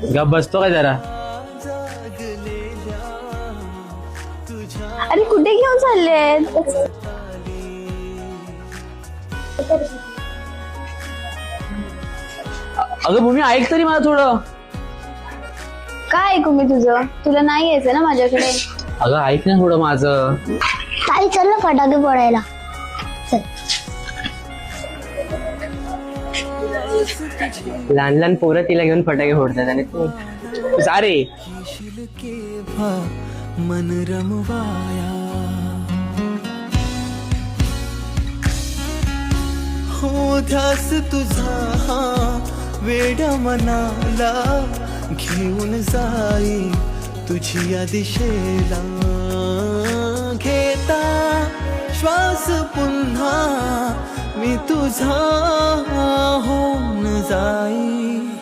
गप बसतो काय जरा. अरे कुठे घेऊन चालले? अगं भूमी ऐक तरी मला थोडं. काय ऐकू मी तुझं? तुला नाही यायचं ना माझ्याकडे? अगं ऐक ना थोडं माझं. ताई चल ना फटाके फोडायला. चल. लहान लहान पोरं तिला घेऊन फटाके फोडतात आणि तू सारे मन रमवाया हो ध्यास तुझा वेड मनाला घेऊन जाई तुझी या दिशेला घेता श्वास पुन्हा मी तुझा होऊन जाई.